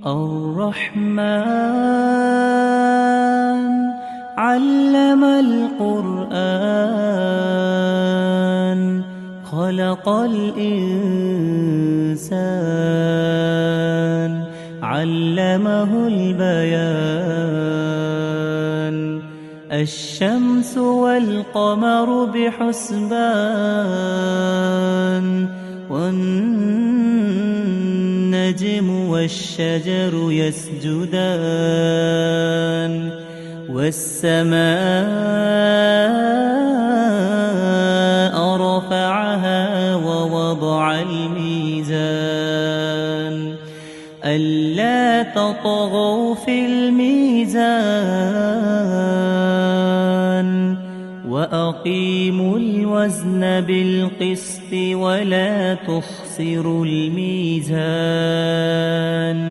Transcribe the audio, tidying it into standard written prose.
الرحمن علم القرآن خلق الإنسان علمه البيان الشمس والقمر بحسبان والنجم والشجر يسجدان والسماء رفعها ووضع الميزان ألا تطغوا في الميزان وأقيموا الوزن بالقسط ولا تخسروا الميزان